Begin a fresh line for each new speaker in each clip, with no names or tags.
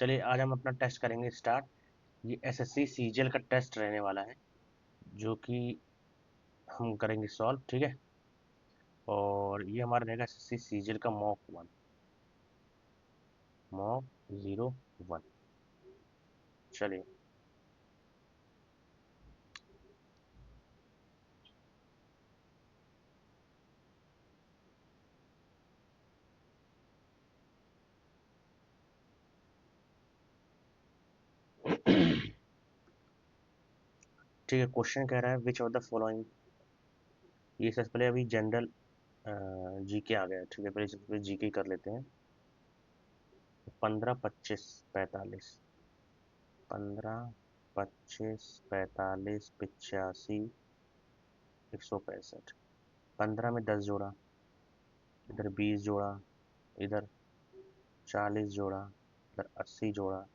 चलिए आज हम अपना टेस्ट करेंगे स्टार्ट। ये एसएससी सीजीएल का टेस्ट रहने वाला है जो कि हम करेंगे सॉल्व, ठीक है। और ये हमारा रहेगा एसएससी सीजीएल का मॉक 01। चलिए ठीक है। क्वेश्चन कह रहा है विच ऑफ द फॉलोइंग। ये सबसे पहले अभी जनरल जीके आ गया है, ठीक है। पहले सबसे जीके कर लेते हैं। 15, 25, 45, 15, 25, 45, 85, 165। 15 में 10 जोड़ा, इधर 20 जोड़ा, इधर 40 जोड़ा, इधर 80 जोड़ा,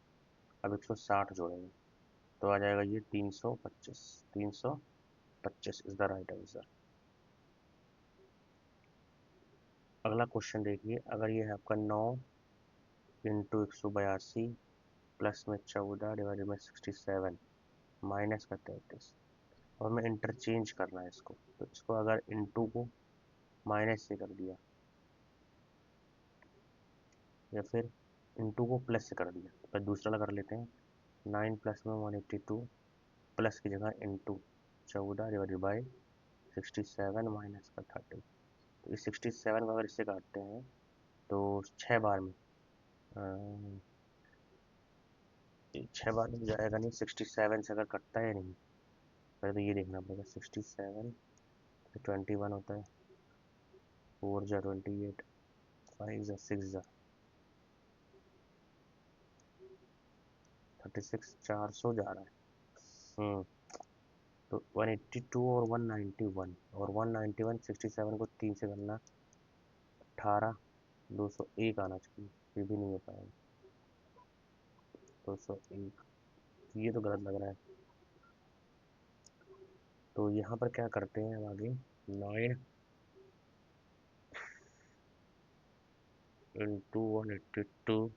अब 160 जोड़ेंगे तो आ जाएगा ये 325। 325 इज द राइट आंसर। अगला क्वेश्चन देखिए, अगर ये है आपका 9 इंटू 182 प्लस में 14 डिवाइडेड में 67 माइनस का 33, और हमें इंटरचेंज करना है इसको, तो इसको अगर इंटू को माइनस से कर दिया या फिर इंटू को प्लस से कर दिया, तो फिर दूसरा लगा लेते हैं। 9 प्लस में 182 प्लस की जगह इंटू 14 डिवाइडेड बाई 67 माइनस का 30। तो इस 67 को अगर इससे काटते हैं तो 6 बार में 6 बार में जाएगा नहीं। 67 से अगर कटता है नहीं, पहले तो ये देखना पड़ेगा। 67 तो 21 होता है, 4 जा 28, 5 जा 6 जा 36, 400 जा रहा है। तो 182 और 191, और 191 67 को 3 से करना 18, 201 आना चाहिए, ये भी नहीं हो पाएगा। 201, ये तो गलत लग रहा है। तो यहाँ पर क्या करते हैं हम आगे, 9 इंटू 182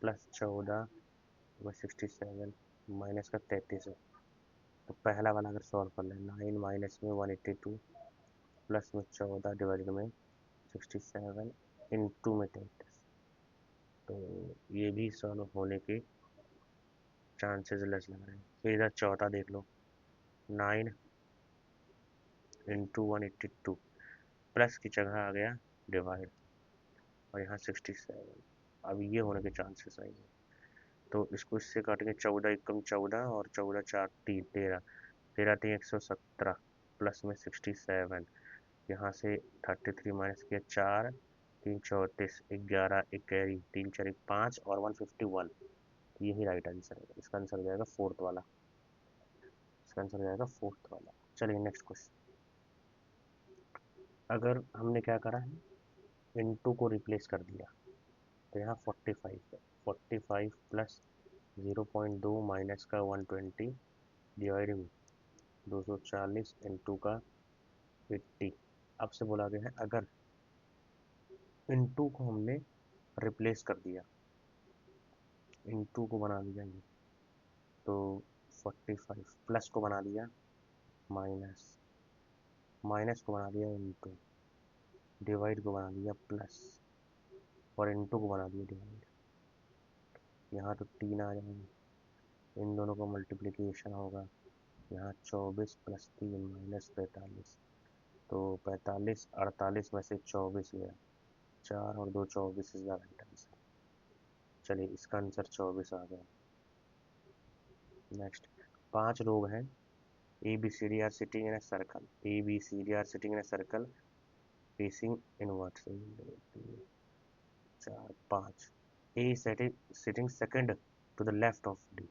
प्लस 14 में 67 माइनस का 33 है। तो पहला वाला अगर सॉल्व कर लें, 9 माइनस में 182 प्लस में 14 डिवाइडेड में 67 इंटू में 33, तो ये भी सॉल्व होने के चांसेस लेस लग रहे हैं। फिर इधर चौथा देख लो, 9 इंटू 182 प्लस की जगह आ गया डिवाइड, और यहाँ 67, अब ये होने के चांसेस आएंगे। तो इसको इससे काटेंगे, 14 एकम 14 और 14 4 3 13, 13 3 117 प्लस में 67, यहाँ से 33 माइनस किया 4 3 34, 11 एक कैरी, 3 4 5 और 151। यही राइट आंसर है। इसका आंसर हो जाएगा फोर्थ वाला। इसका आंसर हो जाएगा फोर्थ वाला। चलिए नेक्स्ट क्वेश्चन। अगर हमने क्या करा है, इनटू को रिप्लेस कर दिया, तो यहाँ 45 है। 45 प्लस 0.2 माइनस का 120 डिवाइड में 240 इंटू का 80। अब से बोला गया है अगर इनटू को हमने रिप्लेस कर दिया, इनटू को बना दिया ये, तो 45 प्लस को बना दिया माइनस, माइनस को बना दिया इंटू, डिवाइड को बना दिया प्लस, और इंटू को बना दिया डिवाइड। यहाँ तो 3 आ जाएंगे, इन दोनों का मल्टीप्लिकेशन होगा। यहाँ 24 प्लस 3 माइनस 45, तो 45 48 में से 24 गया, 4 और 2 24 इज द राइट आंसर। चलिए इसका आंसर 24 आ गया। नेक्स्ट, 5 लोग हैं। A B C D are sitting in a circle, A B C D are sitting in a circle facing inward, 4 5। A sitting second to the left of D,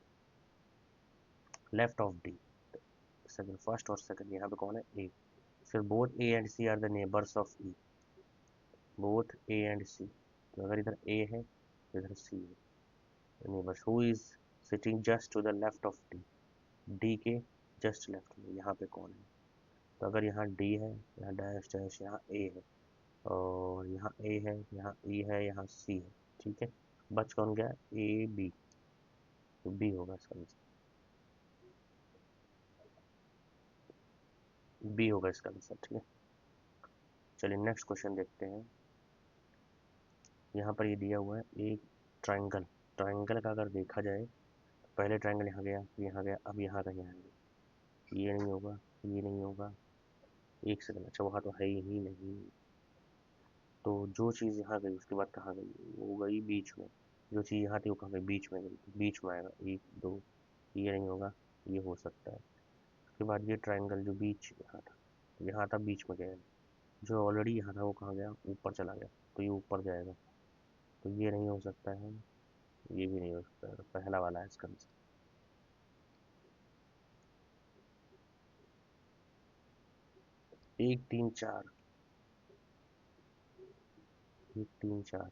second first और second, यहाँ पे कौन है, A. फिर both A and C are the neighbours of E, both A and C, तो अगर इधर A है इधर सी है, neighbours who is sitting just to the left of D, D के जस्ट लेफ्ट में यहाँ पे कौन है। तो अगर यहाँ डी है, यहाँ डैश डैश, यहाँ ए है, और यहाँ ए है, यहाँ ई है, यहाँ सी है, ठीक है। बच कौन गया, ए बी। तो बी होगा इसका आंसर, बी होगा इसका आंसर। ठीक है, चलिए नेक्स्ट क्वेश्चन देखते हैं। यहाँ पर ये दिया हुआ है एक ट्रायंगल, ट्रायंगल का अगर देखा जाए तो पहले ट्रायंगल यहाँ गया, यहाँ गया, अब यहाँ का यहाँ गया, ये नहीं होगा, ये नहीं होगा, एक सेकंड, अच्छा वहाँ तो है ही नहीं, तो जो चीज़ यहाँ गई उसके बाद कहाँ गई, वो गई बीच में, जो चीज़ यहाँ थी वो कहाँ गई, बीच में गई, तो बीच में आएगा एक दो, ये नहीं होगा, ये हो सकता है। उसके बाद ये ट्रायंगल जो बीच यहाँ था, यहाँ था बीच में गया, जो ऑलरेडी यहाँ था वो कहाँ गया, ऊपर चला गया, तो ये ऊपर जाएगा, तो ये नहीं हो सकता है, ये भी नहीं हो सकता है, तो पहला वाला है इसका आंसर। एक तीन चार, एक तीन चार,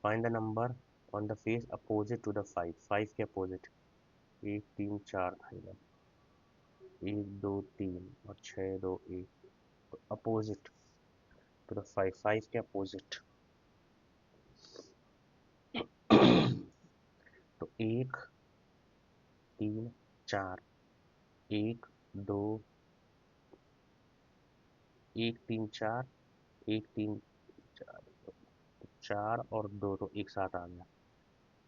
find the number on the face opposite to the five, five के अपोजिट, एक तीन चार था इधर, एक दो तीन और छः दो एक, तो opposite to the five, five के अपोजिट तो एक तीन चार, एक दो, एक तीन चार, एक तीन चार, तो चार और दो तो एक साथ आ गया,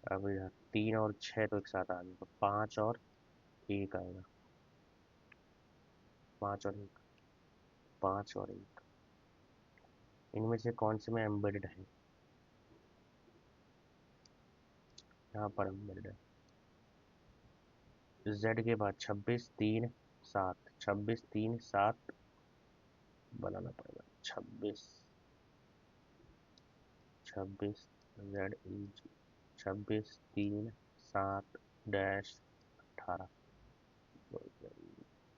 अब इधर तीन और छः तो एक साथ आ गया, तो पाँच और एक आएगा, पाँच और एक, पाँच और एक, इनमें से कौन से में एम्बेडेड है, यहाँ पर एम्बेडेड है, जेड के बाद छब्बीस तीन सात, छब्बीस तीन सात बनाना पड़ेगा, छब्बीस, छब्बीस जेड ई जी, छब्बीस तीन सात डैश 18,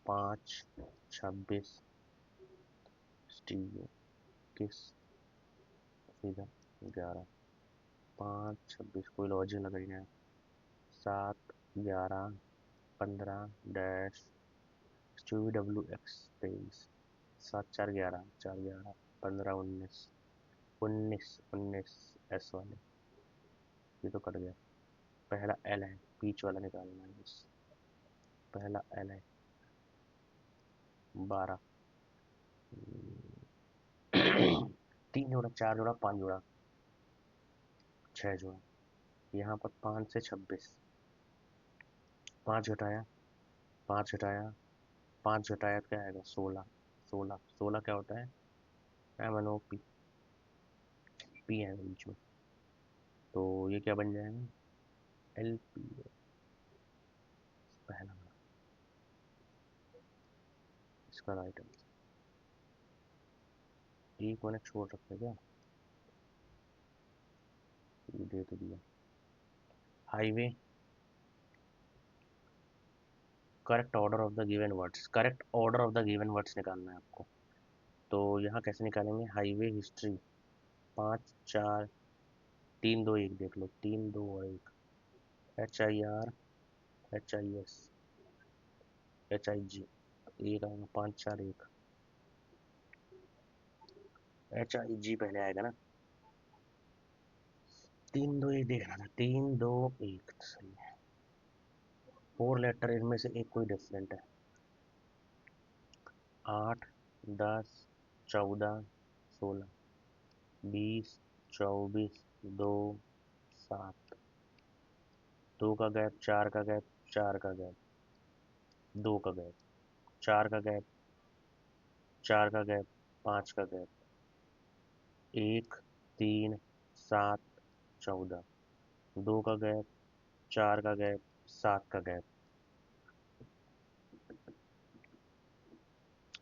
पाँच छब्बीस स्टीव किस सीधा 11, पाँच छब्बीस कोई लॉजिक लग रही है, सात 11 15 डैश स्टीवी डब्ल्यू एक्स 23, सात चार 11, चार 11 15 19, उन्नीस उन्नीस एस वाले, ये तो कट गया, पहला एल है, बीच वाला निकालना है बस, पहला एल है 12, तीन जोड़ा चार जोड़ा पाँच जोड़ा छः जोड़ा, यहाँ पर पाँच से छब्बीस, पाँच घटाया, पाँच घटाया, पाँच घटाया तो क्या आएगा, सोलह, सोलह सोलह क्या होता है, M N O P, P है बीच में, तो ये क्या बन जाएगा, एल पी, पहला वाला इसका राइट आंसर, एक मैंने छोड़ रखा है क्या, ये दे तो दिया, highway, correct order of the given words, correct order of the given words निकालना है आपको, तो यहाँ कैसे निकालेंगे, हाईवे हिस्ट्री, पाँच चार तीन दो एक, देख लो तीन दो और एक, H I R, H I S, H I G, एक आएगा, पाँच चार एक, एच आई जी पहले आएगा ना, तीन दो एक देखना था, तीन दो एक सही है, फोर लेटर इनमें से एक कोई डिफरेंट है, आठ दस चौदह सोलह बीस चौबीस दो सात, दो का गैप, चार का गैप, चार का गैप, दो का गैप, चार का गैप, चार का गैप, पाँच का गैप, एक तीन सात चौदह, दो का गैप, चार का गैप, सात का गैप,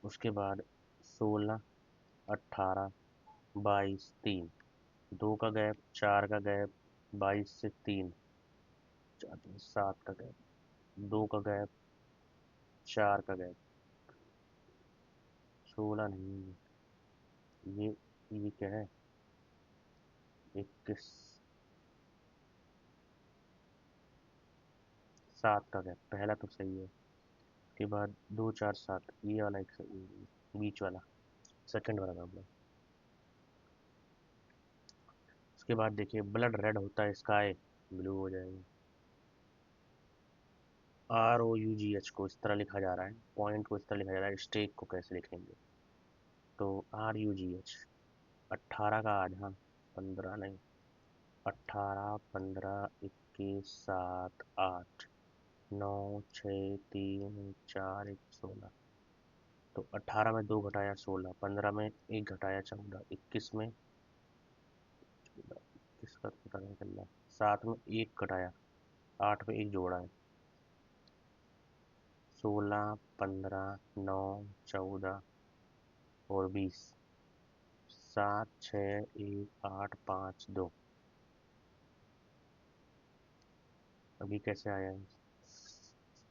उसके बाद सोलह अट्ठारह बाईस तीन, दो का गैप, चार का गैप, बाईस से तीन, चार तीन सात का गैप, दो का गैप, चार का गैप, सोलह नहीं, ये क्या है, इक्कीस, सात का गैप, पहला तो सही है, उसके बाद दो चार सात, ये वाला एक सही है, बीच वाला सेकंड वाला प्रॉब्लम, उसके बाद देखिए ब्लड रेड होता है, स्काई ब्लू हो जाएगा, ROUGH को इस तरह लिखा जा रहा है, पॉइंट को इस तरह लिखा जा रहा है, स्टेक को कैसे लिखेंगे? तो RUGH 18 का आधा, 15 नहीं, 18, 15, 21, 7, 8, 9, 6, 3, 4, 1, 16। तो 18 में 2 घटाया 16, 15 में 1 घटाया 14, 21 में 21 का पता नहीं चल रहा, 7 में 1 घटाया, 8 में 1 जोड़ा है, 16, 15, 9, 14 और 20, 7, 6, 1, 8, 5, 2। अभी कैसे आया है?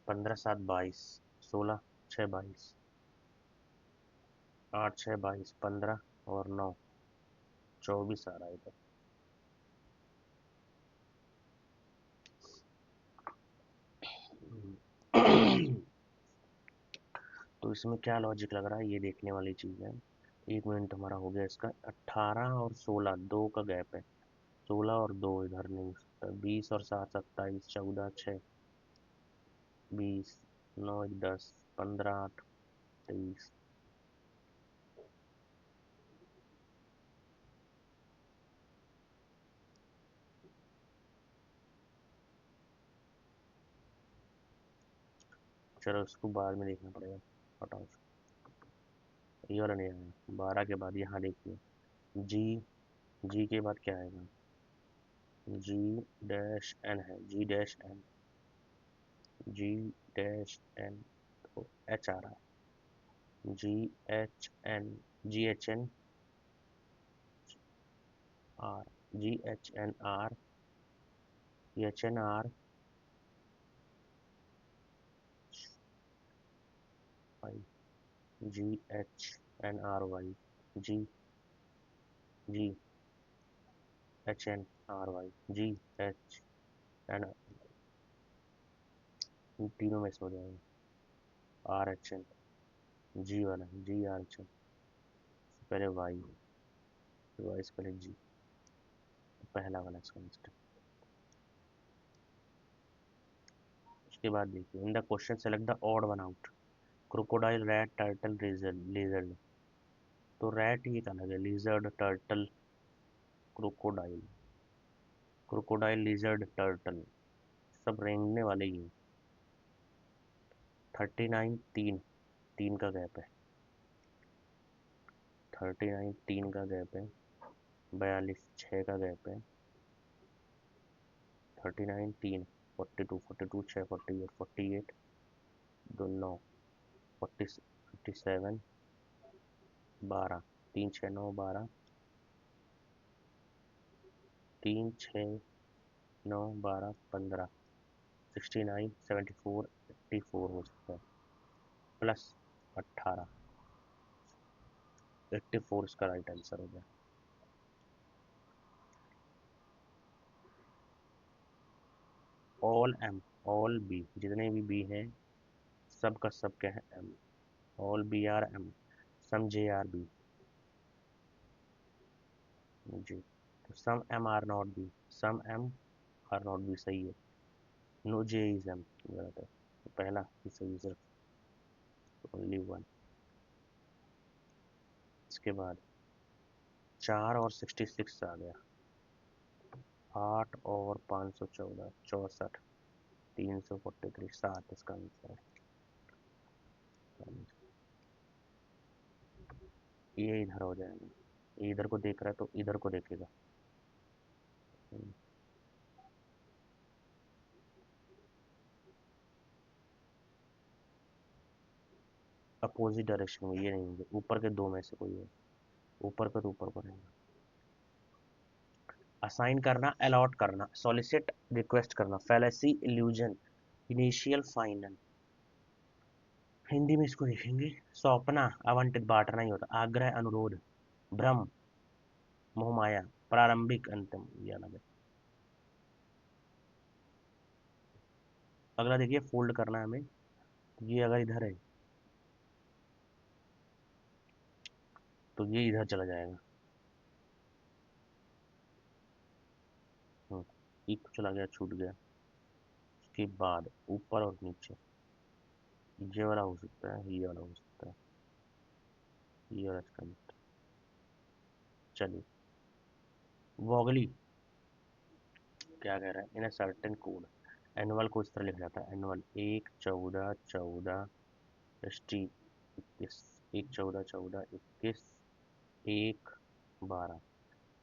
15, 7, 22, 16, 6, 22, 8, 6, 22, 15 और 9, 24 आ रहा है इधर। तो इसमें क्या लॉजिक लग रहा है, ये देखने वाली चीज़ है। 1 मिनट हमारा हो गया इसका। 18 और 16 2 का गैप है, 16 और 2 इधर नहीं हो सकता, 20 और 7 27, 14 6 20, 9 1 10, 15 8 23। चलो इसको बाद में देखना पड़ेगा, हटाओ। ये वाला नहीं आया, 12 के बाद यहाँ देखिए, जी, जी के बाद क्या आएगा? जी डैश एन है, G dash N, G dash N, तो एच आ रहा है, G H N, G H N R, G H N R, H N R Y, G H N R Y, G, G H N R Y, G H N, तीनों में से हो जाएगा। Are H N, जी वाला, जी are H N, पहले Y, Y से पहले जी, पहला वाला इसका मिस्टेक। उसके बाद देखिए, in the question select the odd one out, crocodile, rat, turtle, लेजर्ड। तो रैट ये क्या लगे, lizard, turtle, crocodile, crocodile, lizard, turtle, सब रेंगने वाले ही हैं। 39 3, 3 का गैप है, 39 3 का गैप है, 42 6 का गैप है, 39 3, 42 42 6, 48 48, 2 9, 40 57, 12, 3 6 9 12, 3 6 9 12 15, 69 74 84 हो सकता है, प्लस 18, 84 इसका राइट आंसर हो गया। ऑल एम, ऑल बी, जितने भी बी हैं सब का सब क्या है, M, all B are M, some J are B, G. तो some M are not B, some M are not B सही है, नो जे इज एम गलत है, तो पहला ही सही है, ओनली वन। इसके बाद 4 और 66 आ गया, 8 और 514 64, 343, 7 इसका आंसर है। ये इधर हो जाएगा, ये इधर को देख रहा है तो इधर को देखेगा। अपोजिट डायरेक्शन में ये नहीं होंगे, ऊपर के दो में से कोई है, ऊपर का तो ऊपर को रहेगा। असाइन करना, अलॉट करना, सॉलिसिट रिक्वेस्ट करना, fallacy, illusion, initial, final. Hindi में इसको लिखेंगे, सौंपना, आवंटित, बांटना ही होता, आग्रह, अनुरोध, भ्रम, मोहमाया, प्रारंभिक, अंतिम, ये अलग है। अगला देखिए, फोल्ड करना है हमें, तो ये अगर इधर है तो ये इधर चला जाएगा, हम्म, एक तो चला गया, छूट गया, उसके बाद ऊपर और नीचे, ये वाला हो सकता है, ये वाला हो सकता है, ये वाला इसका नहीं। चलिए, वॉगली क्या कह रहा है, इन सर्टेन कोड एनुअल को इस तरह लिखा जाता है, एनुअल 1/14/14 टी 21, 1/14/14 21, 1/12,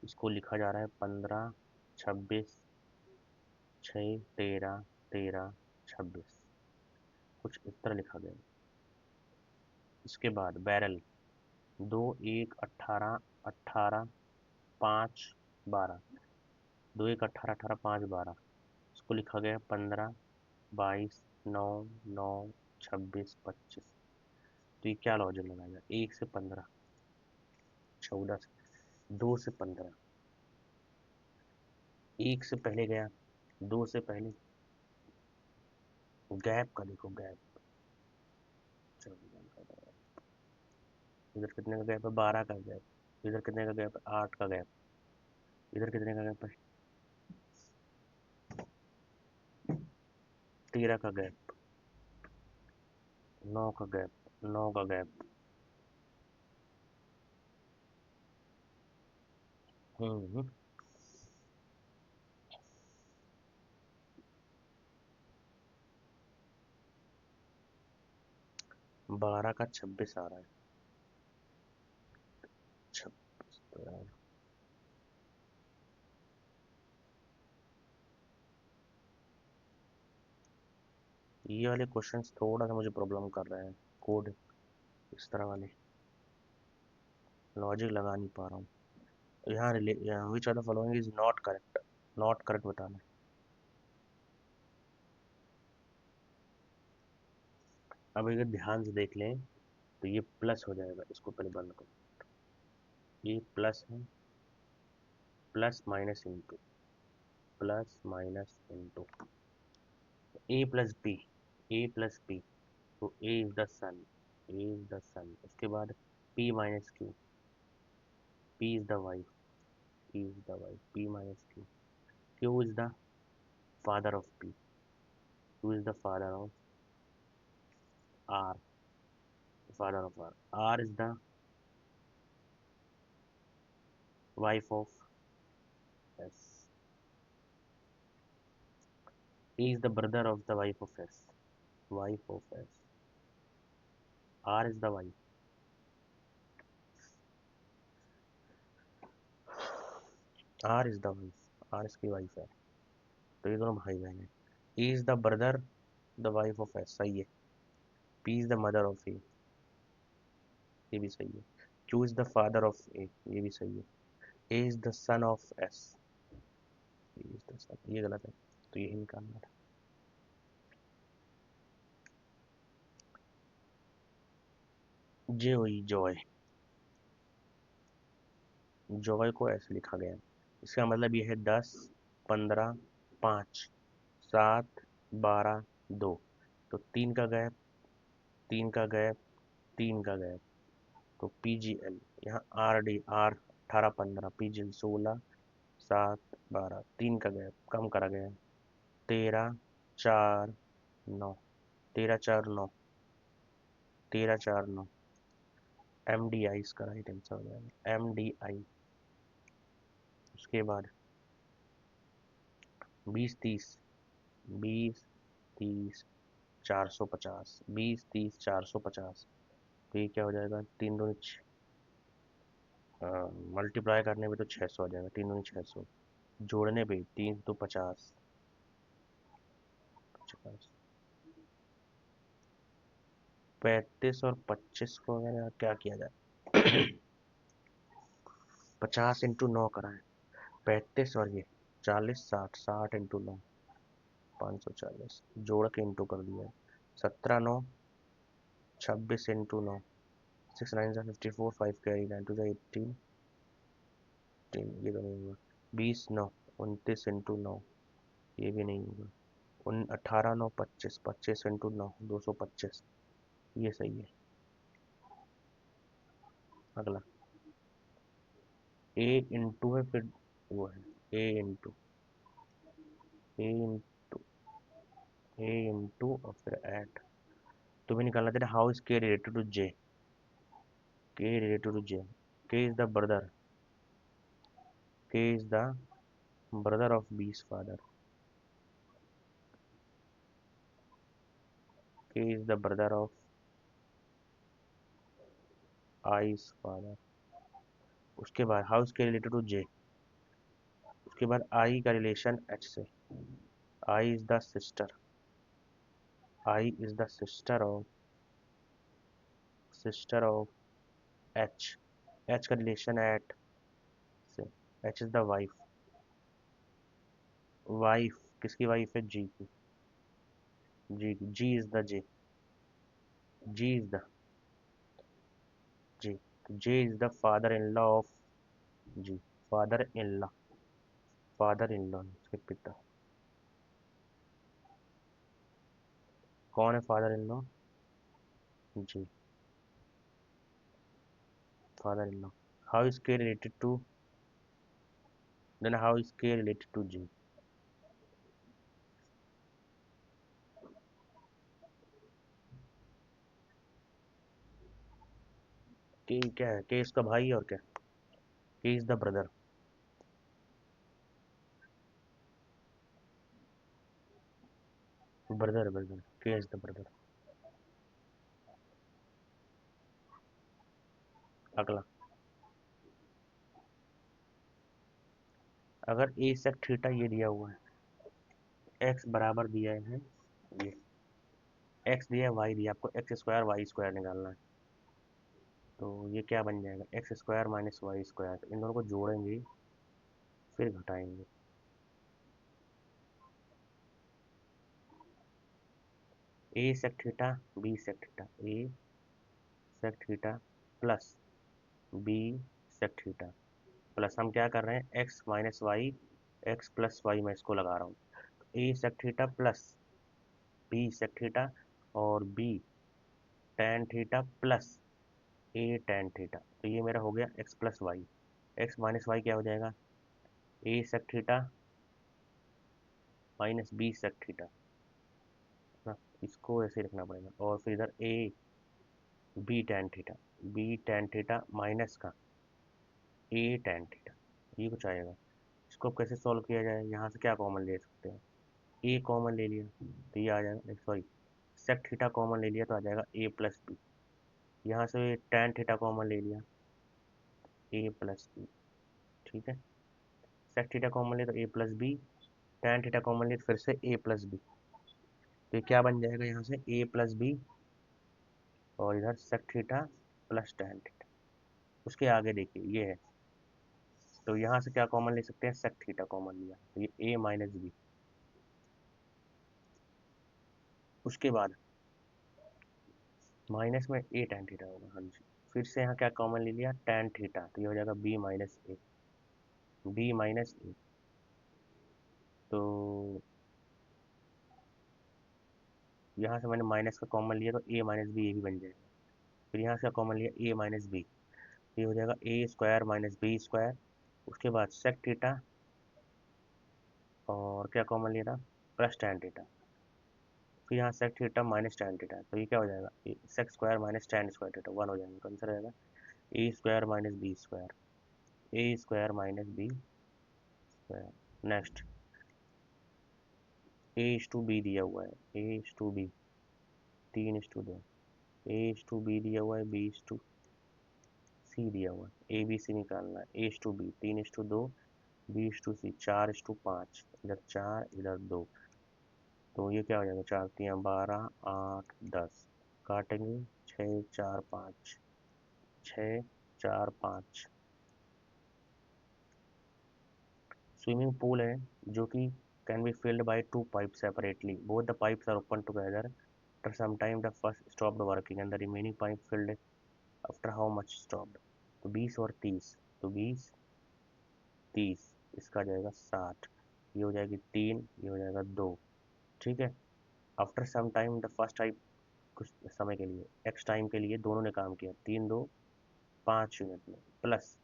इसको लिखा जा रहा है 15/26/6/13/13/26, कुछ इस तरह लिखा गया है। इसके बाद बैरल 2/1/18/18/5/12, 2/1/18/18/5/12, इसको लिखा गया 15/22/9/9/26/25। तो ये क्या लॉजिक लगाएगा, 1 से 15, 14 से, 2 से 15, 1 से पहले गया, 2 से पहले, गैप का देखो गैप, इधर कितने का गैप है, 12 का गैप, इधर कितने का गैप है, 8 का गैप, इधर कितने का गैप है, 13 का गैप, 9 का गैप, 9 का गैप। 12 का 26 आ रहा है, 26 तो यार, ये वाले क्वेश्चंस थोड़ा सा मुझे प्रॉब्लम कर रहे हैं, कोड इस तरह वाले लॉजिक लगा नहीं पा रहा हूँ। यहाँ which are the following is not correct, not correct बताना है। अब अगर ध्यान से देख लें तो ये प्लस हो जाएगा, इसको पहले बंद करो, ये प्लस है, plus minus into, plus minus into, a+b, a+b, तो a is the son, a is the son, उसके बाद p-q, p is the wife, p is the wife, p-q, q is the father of p, q is the father of r, father of r, r is the wife of s, he is the brother of the wife of s, wife of s, r is the wife, r is the wife, r इसकी wife है, तो ये दोनों भाई बहन है। he is the brother the wife of s, सही है। p is the mother of a, ये भी सही है। q is the father of a, ये भी सही है। a is the son of s, a is the son, ये गलत है, तो यही निकालना था। जे हुई जॉय, जॉय को ऐसे लिखा गया है, इसका मतलब ये है 10, 15, 5, 7, 12, 2, तो 3 का गैप, 3 का गैप, 3 का गैप, तो PGL यहाँ आर 18, 15, PGL 16, 7, 12, 3 का गैप कम करा गया है, 13, 4, 9, 13, 4, 9, 13, 4, 9, MDI इसका राइट आंसर हो जाएगा, MDI। उसके बाद 20, 30, 20, 30, 450, 20, 30, 450, तो ये क्या हो जाएगा, 3 दूनी, मल्टीप्लाई करने पे तो 600 आ जाएगा, 3 दूनी 600, जोड़ने पे 3 तो 50, 50, 35 और 25 को अगर क्या किया जाए, 50 × 9 करा है, 35 और ये 40, 60, 60 × 9, 540, जोड़ के इंटू कर दिया है, 17, 9, 26 × 9, 6 9 54, 5 कैरी 9 2 18, ये तो नहीं हुआ, 20, 9, 29 × 9, ये भी नहीं होगा, 18, 9, 25, 25 × 9, 225, ये सही है। अगला ए इंटू है, फिर वो है ए इंटू, ए ए इंटू और फिर एट, तुम्हें निकालना था how is K related to J, K related to J, K is the brother, K is the brother of B's father, K is the brother of I's father. उसके बाद how is K related to J, उसके बाद I का relation H से, I is the sister, I is the sister of H, H का relation एट से, H is the wife, wife किसकी वाइफ है, जी की, जी की, G is the J, G is the J, J is the father in law of G, father in law उसके पिता, कौन है father in law, G, father in law. How is K related to, then how is K related to G, K क्या है, K इसका भाई और क्या, K is the brother, brother K is the brother. अगला, अगर ए सेक थीटा ये दिया हुआ है, एक्स बराबर दिया है, ये एक्स दिया है, वाई दिया, आपको एक्स स्क्वायर वाई स्क्वायर निकालना है, तो ये क्या बन जाएगा, x square minus y square, इन दोनों को जोड़ेंगे फिर घटाएंगे, a sec theta b sec theta, a sec theta plus b sec theta, plus हम क्या कर रहे हैं, x minus y, x plus y मैं इसको लगा रहा हूँ, a sec theta plus b sec theta और b tan theta plus a tan theta, तो ये मेरा हो गया x plus y, x minus Y क्या हो जाएगा, a sec theta minus b sec theta ना, इसको ऐसे रखना पड़ेगा, और फिर इधर a b tan theta minus का ए टेन थीटा, ये कुछ आएगा। इसको अब कैसे सॉल्व किया जाए, यहाँ से क्या कॉमन ले सकते हैं, ए कॉमन ले लिया तो ये आ जाएगा, सॉरी सेक थीटा कॉमन ले लिया तो आ जाएगा ए प्लस बी, यहाँ से टेन थीटा कॉमन ले लिया, ए प्लस बी, ठीक है, सेक थीटा कॉमन ले तो a plus b, tan theta common ले तो फिर से ए प्लस बी, तो ये क्या बन जाएगा यहाँ से ए प्लस बी, और इधर sec theta plus tan theta, उसके आगे देखिए ये है, तो यहाँ से क्या कॉमन ले सकते हैं, सेक थीटा कॉमन लिया तो ये ए माइनस बी, उसके बाद माइनस में ए टेन थीटा होगा, हाँ जी, फिर से यहाँ क्या कॉमन ले लिया, टेन थीटा, तो ये हो जाएगा बी माइनस ए, बी माइनस ए, तो यहाँ से मैंने माइनस का कॉमन लिया तो ए माइनस बी ये भी बन जाएगा, फिर यहाँ से कॉमन लिया ए माइनस बी, ये हो जाएगा a square minus b square, उसके बाद सेक थीटा और क्या कॉमन लिया था, प्लस टेन थीटा, फिर यहाँ sec theta minus tan theta, तो ये क्या हो जाएगा, sec square minus tan square theta one हो जाएगा, तो आंसर रहेगा a square minus b square, a square minus b square. Next a is to b दिया हुआ है, ए इज टू बी, तीन इज टू दो, ए इज टू बी दिया हुआ है, बी इज टू सी दिया हुआ है, ए बी सी निकालना है, ए इज टू बी तीन इज टू दो, बी इज टू सी चार इज टू पाँच, इधर चार इधर दो, तो ये क्या हो जाएगा, चार तियाँ बारह, आठ दस, काटेंगे, छः चार पाँच, छः चार पाँच, स्विमिंग पूल है जो कि can be filled by two pipes separately, both the pipes are open together, after some time the first stopped working and the remaining pipe filled after how much stopped, तो 20 और 30, तो 20 30, इसका जाएगा 60, ये हो जाएगी 3, ये हो जाएगा 2, ठीक है, after some time the first type, कुछ समय के लिए एक्स टाइम के लिए दोनों ने काम किया, 3 2 5 यूनिट में, प्लस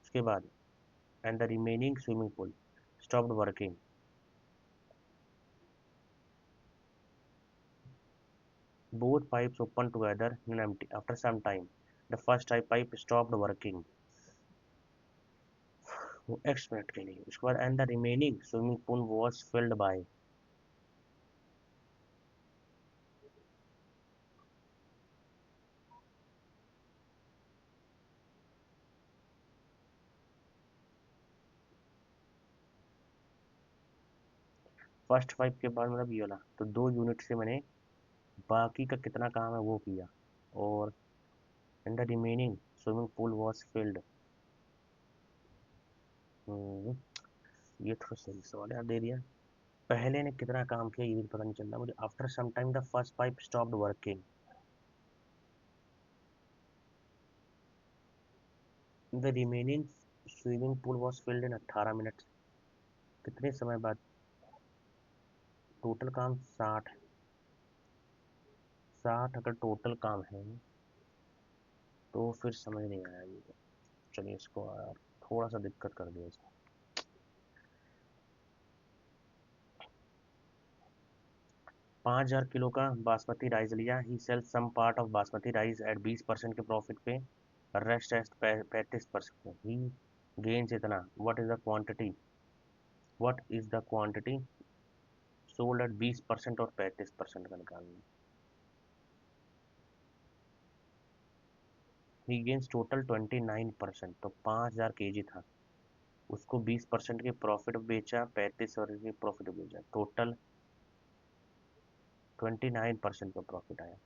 उसके बाद and the remaining swimming pool stopped working, Both pipes opened together and empty. After some time, the first pipe stopped working. वो X मिनट के लिए उसके बाद and the remaining swimming pool was filled by first pipe के बाद मतलब ये वाला तो 2 यूनिट से मैंने बाकी का कितना काम है वो किया और and the remaining swimming pool was filled. ये थोड़ा सही सवाल यार दे दिया पहले ने कितना काम किया ये भी पता नहीं चल रहा मुझे after some time the first pipe stopped working the remaining swimming pool was filled in 18 minute कितने समय बाद टोटल काम 60 60 अगर टोटल काम है तो फिर समझ नहीं आया ये चलिए इसको यार थोड़ा सा दिक्कत कर दिया इसको 5,000 किलो का बासमती राइस लिया he sell some part of basmati rice at 20% के प्रॉफिट पे रेस्ट एट 35% ही गेन्स इतना what is the quantity sold at 20% और 35% का निकालना ही गेन्स टोटल 29% तो 5,000 kg था उसको 20% के प्रॉफिट बेचा 35 और के प्रॉफिट बेचा टोटल 29% का प्रॉफिट आया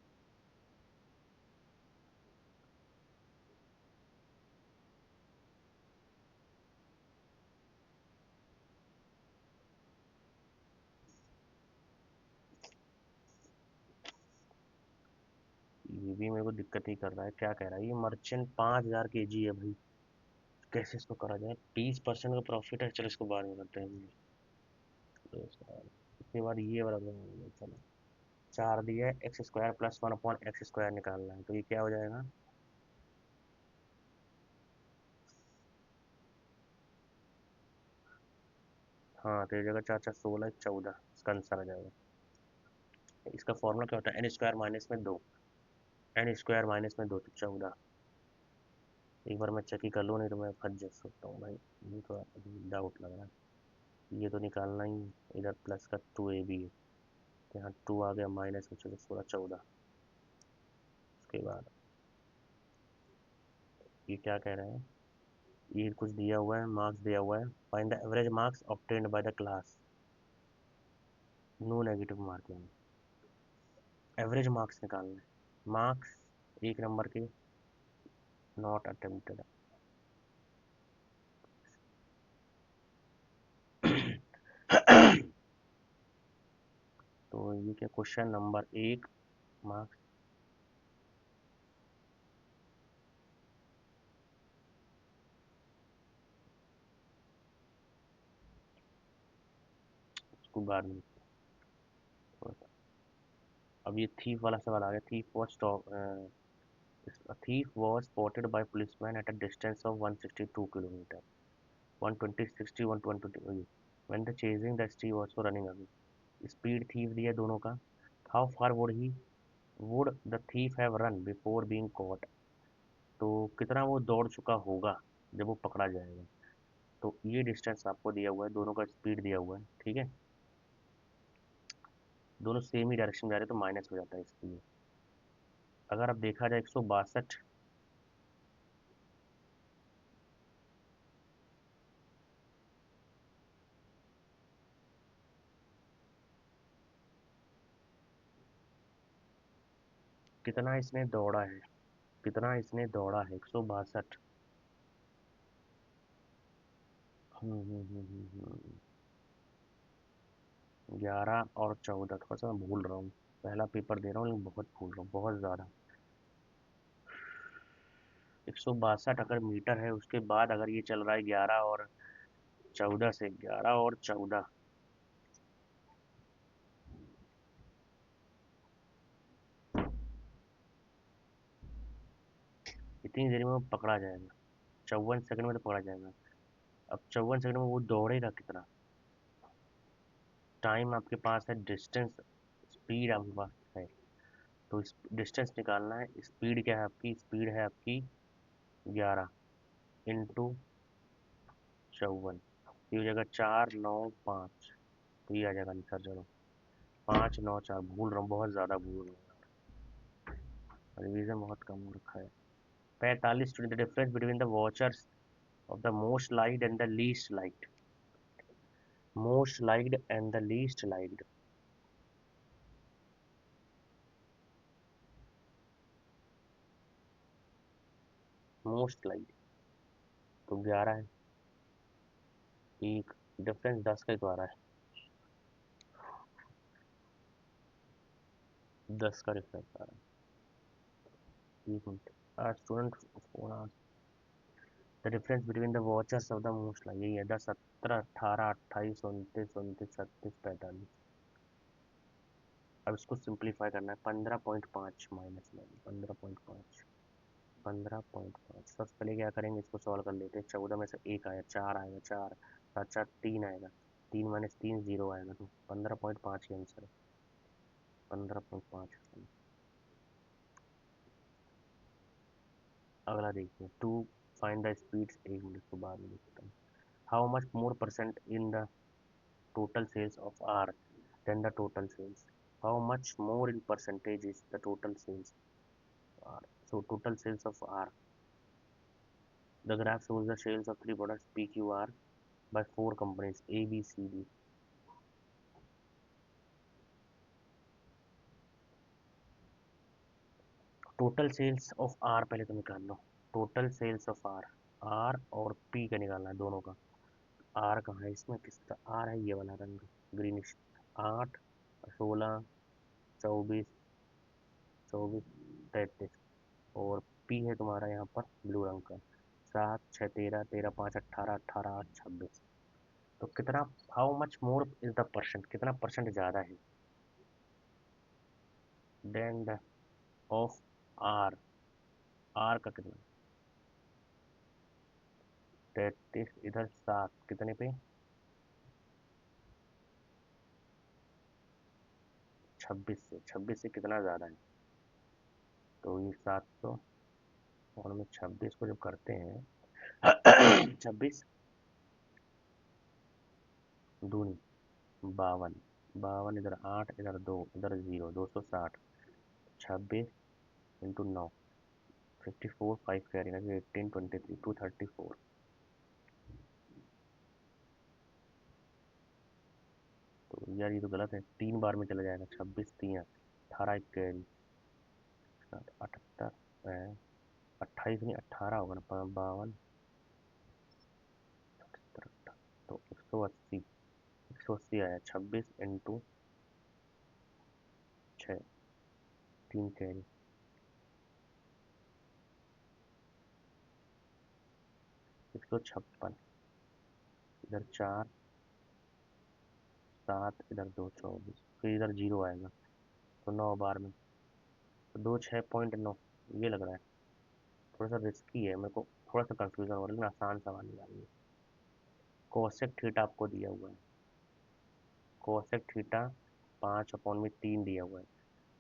ये भी मेरे को दिक्कत ही कर रहा है क्या कह रहा है ये मर्चेंट 5,000 kg है भाई कैसे इसको करा जाए 20% का प्रॉफिट है चलो इसको बाद में करते हैं तो इसके बाद ये वाला चलो 4 दिया है x square plus 1/x square निकालना है तो ये क्या हो जाएगा हाँ तो ये जगह 4 4 16 14 इसका आंसर आ जाएगा इसका फॉर्मूला क्या होता है n² - 2 n² - 2 तो 14 एक बार मैं चेक ही कर लूँ नहीं तो मैं फंस जा सकता हूँ भाई ये तो डाउट लग रहा है ये तो निकालना ही इधर प्लस का 2ab है तो यहाँ 2 आ गया माइनस में चलो 16 14 उसके बाद ये क्या कह रहे हैं ये कुछ दिया हुआ है मार्क्स दिया हुआ है find the average marks obtained by the class no negative marking average marks निकालना है मार्क्स 1 नंबर के नॉट अटेम्प्टेड तो ये क्या क्वेश्चन नंबर 1 मार्क्स उसको बाद में अब ये थीफ वाला सवाल आ गया thief was spotted by policeman at a distance of 162 kilometer 120 60 120 when the chasing the thief was running away speed thief दिया दोनों का how far would the thief have run before being caught तो कितना वो दौड़ चुका होगा जब वो पकड़ा जाएगा तो ये डिस्टेंस आपको दिया हुआ है दोनों का स्पीड दिया हुआ है ठीक है दोनों सेम ही डायरेक्शन में जा रहे हैं तो माइनस हो जाता है इसलिए अगर अब देखा जाए 162 कितना इसने दौड़ा है कितना इसने दौड़ा है 162 11 और 14 थोड़ा सा मैं भूल रहा हूँ पहला पेपर दे रहा हूँ लेकिन बहुत भूल रहा हूँ बहुत ज़्यादा 162 अगर मीटर है उसके बाद अगर ये चल रहा है 11 और 14 से 11 और 14 इतनी देर में वो पकड़ा जाएगा 54 सेकंड में तो पकड़ा जाएगा अब 54 सेकंड में वो दौड़ेगा कितना टाइम आपके पास है डिस्टेंस स्पीड आपके पास है तो डिस्टेंस निकालना है। स्पीड क्या है आपकी? स्पीड है आपकी 11 इंटू 54, ये हो जाएगा 495। तो ये आ जाएगा आंसर। चलो 594, भूल रहा हूँ, बहुत ज़्यादा भूल रहा हूँ, रिवीजन बहुत कम हो रखा है। 45 student, the difference between the watchers of the most liked and the least liked. Most liked and the least liked. Most liked तो 11 है। एक डिफरेंस 10 का ही तो आ रहा है, 10 का डिफरेंस आ रहा है। एक minute, student phone, the difference between the watchers of the most like, यही है 10, 17, 18, 28, 29, 29, 36, 45। अब इसको सिंप्लीफाई करना है। 15.5 माइनस में 15.5, 15.5। सबसे पहले क्या करेंगे, इसको सॉल्व कर लेते हैं। 14 में से एक आया, 4 आएगा, 4 सात 4 3 आएगा, 3 माइनस 3 0 आएगा, तो 15.5 ही आंसर है। 15.5। अगला देखिए, टू फाइंड द स्पीड्स, एक मिनट को बाद में देखता हूँ। How much more percent in the total sales of R than the total sales? How much more in percentage is the total sales R? So total sales of R. The graph shows the sales of three products PQR by four companies A, B, C, D. Total sales of R पहले तो निकाल लो। Total sales of R, R और P का निकालना है, दोनों का। आर कहाँ है इसमें? किसका आर है? ये वाला रंग ग्रीनिश। 8, 16, 24, 24, 33, और पी है तुम्हारा यहाँ पर ब्लू रंग का। 7, 6, 13, 13, 5, 18, 18, 8, 26। तो कितना, how much more is the percent, कितना परसेंट ज़्यादा है than the of R? R का कितना? 33, इधर 7, कितने पे? 26 से, 26 से कितना ज़्यादा है? तो ये 700 और में 26 को जब करते हैं 26 दूनी 52, 52 इधर 8, इधर 2, इधर 0, 260। 26 इंटू 9, 54, 5 कैरी ना, 18, 23, 234। तो यार ये तो गलत है, 3 बार में चला जाएगा। 26 3, 18 एक कैरी, 78, 28 नहीं 18 होगा ना, 52, तो 180, 180 आया। 26 इंटू 6, 3 कैरी, 156, इधर 4, 7, इधर 2, 24, फिर इधर 0 आएगा, तो 9 बार में, तो 26.9। ये लग रहा है थोड़ा सा रिस्की है, मेरे को थोड़ा सा कंफ्यूजन हो रहा है, लेकिन आसान सवाल निकालिए। कोसेक थीटा आपको दिया हुआ है, कोसेक थीटा 5/3 दिया हुआ है,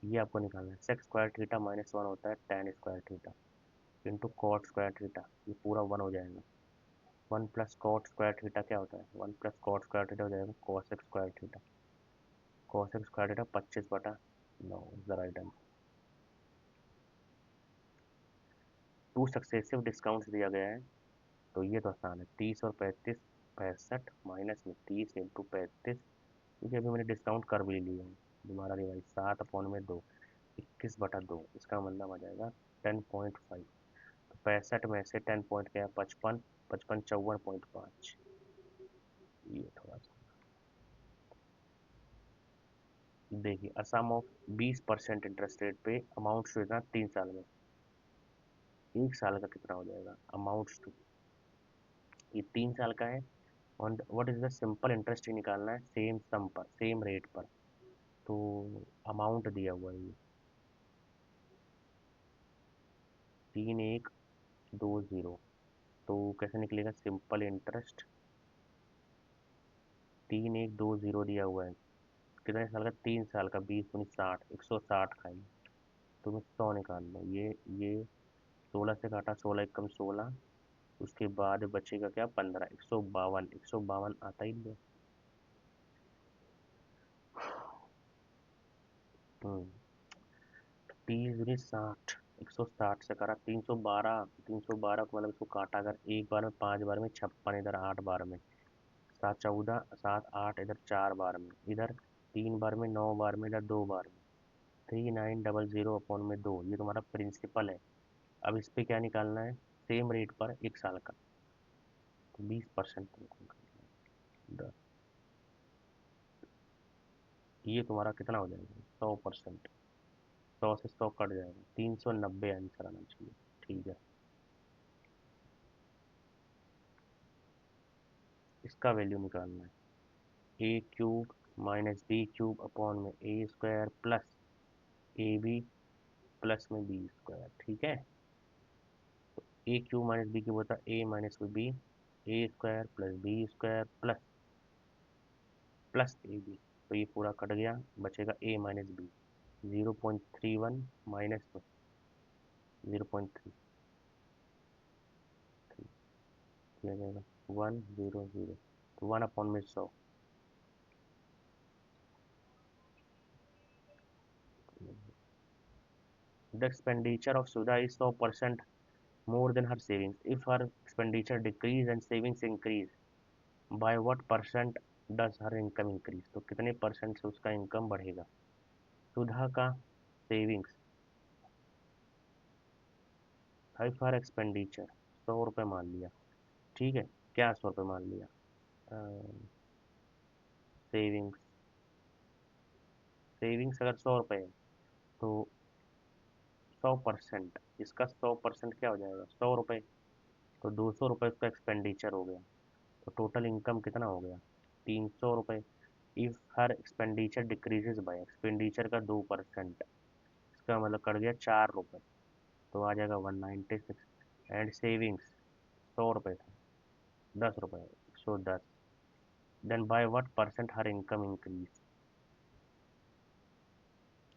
ये आपको निकालना है। सेक स्क्वायर थीटा -1 होता है tan square theta into cot square theta, ये पूरा 1 हो जाएगा। 1 प्लस कॉट स्क्वायर थीटा क्या होता है? 1 प्लस कॉट स्क्वायर थीटा हो जाएगा cosec square theta. Cosec square theta 25/9 is the right answer. Two successive discounts दिया गया है, तो ये तो आसान है। 30 और 35, 65 माइनस में 30 इंटू 35, क्योंकि अभी मैंने डिस्काउंट कर भी लिया है। दोबारा रिवाइज, 7/2, 21/2, इसका मतलब आ जाएगा 10.5। तो 65 में से 10 पॉइंट क्या है? 55, 55 54.5। ये थोड़ा सा देखिए, असम ऑफ 20% इंटरेस्ट रेट पे अमाउंट टू, 3 साल में, 1 साल का कितना हो जाएगा अमाउंट टू? ये 3 साल का है। और what is the simple interest ही निकालना है, सेम सम पर, सेम रेट पर। तो अमाउंट दिया हुआ है ये 3120, तो कैसे निकलेगा सिंपल इंटरेस्ट? 3120 दिया हुआ है, कितने साल का? 3 साल का, 20 19 60, 160 का है। तुम्हें 100 निकाल लो। ये 16 से काटा, 16 एकम 16, उसके बाद बचेगा क्या 15, 152, 152 आता ही नहीं। हम्म, 30 60, 160 से करा 312, 312 को मतलब इसको काटा अगर एक बार में, 5 बार में 56, इधर 8 बार में, 7 14 7 8, इधर 4 बार में, इधर 3 बार में, 9 बार में, इधर 2 बार में, 3900 अपॉन में 2, ये तुम्हारा प्रिंसिपल है। अब इस पे क्या निकालना है, सेम रेट पर 1 साल का, तो 20% तुमको निकालना है। ये तुम्हारा कितना हो जाएगा, 100%। 100 से 100 कट जाएगा, 390 आंसर आना चाहिए। ठीक है, इसका वैल्यू निकालना है, a cube minus b cube upon में a square plus a b plus में बी स्क्वायर। ठीक है, a cube minus b cube होता है ए माइनस में b, a square plus b square plus plus a b, तो ये पूरा कट गया, बचेगा ए माइनस बी। 0.31 माइनस में 0.3 किया जाएगा, 100, तो 1 अपॉन में 100। The expenditure of Sudha is 100% more than her savings. If her expenditure decrease and savings increase, by what percent does her income increase? तो कितने परसेंट से उसका इनकम बढ़ेगा। सुधा का सेविंग्स, if her expenditure 100 रुपये मान लिया, ठीक है, क्या 100 रुपये मान लिया, सेविंग्स, सेविंग्स अगर 100 रुपये है, तो 100%, इसका 100% क्या हो जाएगा, 100 रुपये, तो 200 रुपये उसका एक्सपेंडिचर हो गया, तो टोटल इनकम कितना हो गया, 300 रुपये। If her expenditure decreases bye, expenditure का 2%, इसका मतलब कट गया 4 रुपये, तो आ जाएगा 196। एंड सेविंग्स 100 रुपये था, 10 रुपये, 110। Then by what percent her income increase,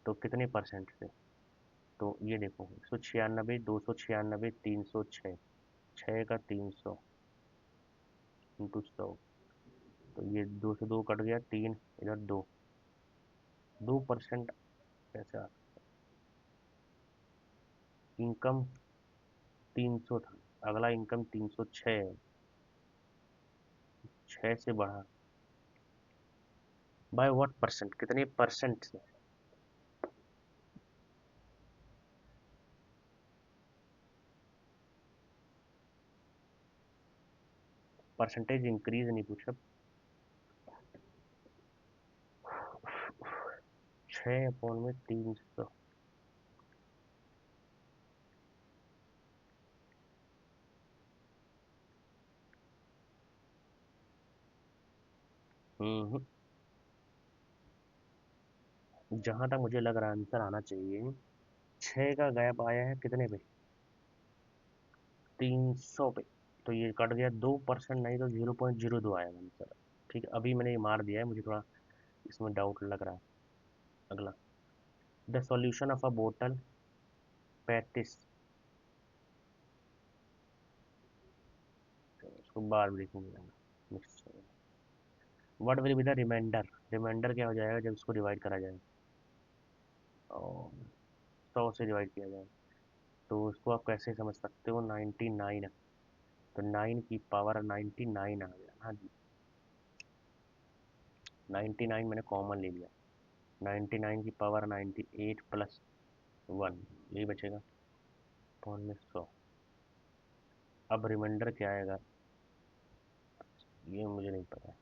तो कितने परसेंट से, तो ये देखो 196, 296, 306, 6 का 300 इंटू 100, तो ये 2 से 2 कट गया, 3, इधर 2, 2% कैसे आ, इनकम 300 था, अगला इनकम 306 है, 6 से बढ़ा, बाय व्हाट परसेंट, कितने परसेंट से, परसेंटेज इंक्रीज नहीं पूछा, 6/300। हम्म, जहां तक मुझे लग रहा है आंसर आना चाहिए, 6 का गैप आया है कितने पे, 300 पे, तो ये कट गया 2%, नहीं तो 0.02 आएगा आंसर। ठीक है, अभी मैंने ये मार दिया है, मुझे थोड़ा इसमें डाउट लग रहा है। अगला, द सॉल्यूशन ऑफ अ बोतल 35, उसको बार भी लिखूंगा next. What will be the remainder, remainder क्या हो जाएगा जब इसको डिवाइड करा जाए, और 100 से डिवाइड किया जाए, तो उसको आप कैसे समझ सकते हो, 99, तो 9 की पावर 99 आ गया। हाँ जी, 99 मैंने कॉमन ले लिया, 99 की पावर 98 प्लस 1, यही बचेगा, पौन में 100। अब रिमाइंडर क्या आएगा, ये मुझे नहीं पता है,